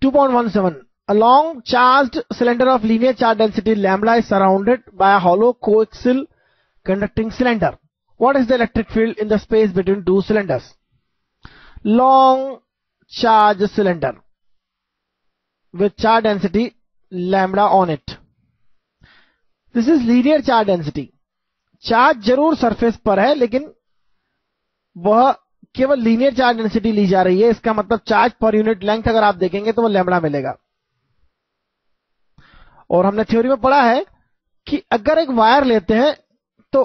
2.17. A long charged cylinder of linear charge density lambda is surrounded by a hollow coaxial conducting cylinder. What is the electric field in the space between two cylinders? Long charged cylinder with charge density lambda on it. This is linear charge density. Charge जरूर surface पर है, लेकिन वह केवल linear charge density ली जा रही है। इसका मतलब चार्ज पर यूनिट लेंथ अगर आप देखेंगे तो वो लैम्बडा मिलेगा। और हमने थ्योरी में पढ़ा है कि अगर एक वायर लेते हैं तो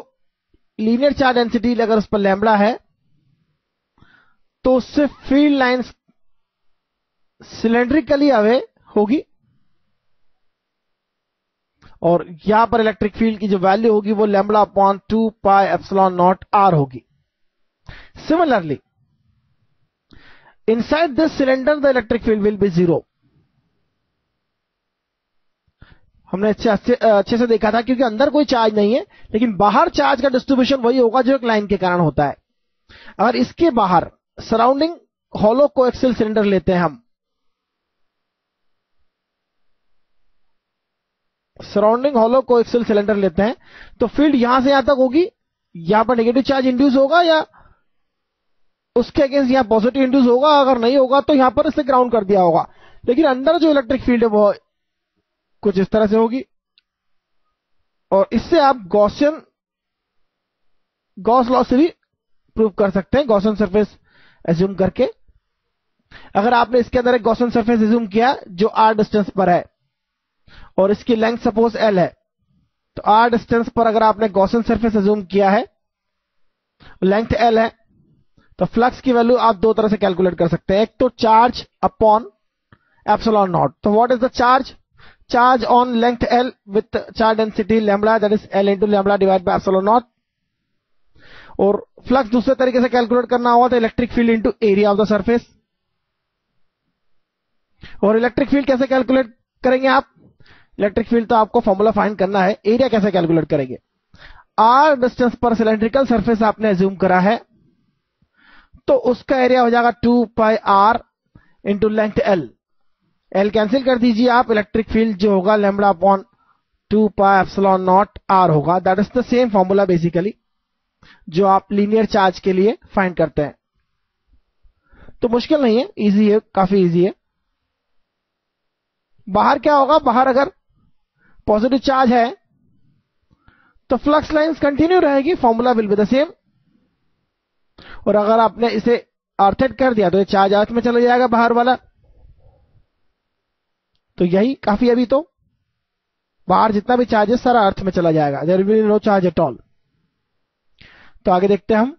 लीनियर चार्ज डेंसिटी अगर उस पर लैम्बडा है तो उससे फील्ड लाइंस सिलेंड्रिकली अवे होगी और यहां पर इलेक्ट्रिक फील्ड की जो वैल्यू होगी वो lambda upon 2 pi epsilon naught R होगी। Similarly inside this cylinder the electric field will be 0। हमने अच्छे से देखा था क्योंकि अंदर कोई चार्ज नहीं है, लेकिन बाहर चार्ज का डिस्ट्रीब्यूशन वही होगा जो एक लाइन के कारण होता है। अगर इसके बाहर सराउंडिंग हॉलो कोएक्सियल सिलेंडर लेते हैं हम, सराउंडिंग हॉलो कोएक्सियल सिलेंडर लेते हैं तो फील्ड यहां से यहां तक होगी। यहां पर नेगेटिव चार्ज इंड्यूस होगा या उसके अगेंस्ट यहां पॉजिटिव इंड्यूस होगा। अगर नहीं होगा तो यहां पर इसे ग्राउंड कर दिया होगा, लेकिन अंदर जो इलेक्ट्रिक फील्ड है वो कुछ इस तरह से होगी। और इससे आप गॉस लॉ से भी प्रूव कर सकते हैं, गॉसियन सरफेस एज्यूम करके। अगर आपने इसके अंदर एक गॉसियन सरफेस एज्यूम किया जो r डिस्टेंस पर है और इसकी लेंथ सपोज l है, तो r डिस्टेंस पर अगर आपने गॉसियन सरफेस एज्यूम किया है, लेंथ l है, तो फ्लक्स की वैल्यू आप दो तरह से कैलकुलेट कर सकते हैं। एक तो चार्ज अपॉन एप्सिलॉन नॉट। तो what is the charge? Charge on length l with charge density lambda, that is l into lambda divide by epsilon not. और फ्लक्स दूसरे तरीके से कैलकुलेट करना होगा तो electric field into area of the surface. और electric field कैसे calculate करेंगे आप? इलेक्ट्रिक फील्ड तो आपको फॉर्मूला फाइंड करना है। एरिया कैसे कैलकुलेट करेंगे? r डिस्टेंस पर सिलेंड्रिकल सरफेस आपने एज्यूम करा है तो उसका एरिया हो जाएगा 2 पाई r into length l। l cancel कर दीजिए आप, इलेक्ट्रिक फील्ड जो होगा lambda upon 2 pi epsilon not r होगा। That is the same formula basically जो आप लीनियर चार्ज के लिए फाइंड करते हैं। तो मुश्किल नहीं है, इजी है, काफी इजी है। बाहर क्या होगा? बाहर अगर पॉजिटिव चार्ज है तो फ्लक्स लाइंस कंटिन्यू रहेगी, formula will be the same. और अगर आपने इसे अर्थेड कर दिया तो ये चार्ज अर्थ में चला जाएगा बाहर वाला। तो यही काफी, अभी तो बाहर जितना भी चार्ज है सारा अर्थ में चला जाएगा, there will be no charge at all. तो आगे देखते हैं हम।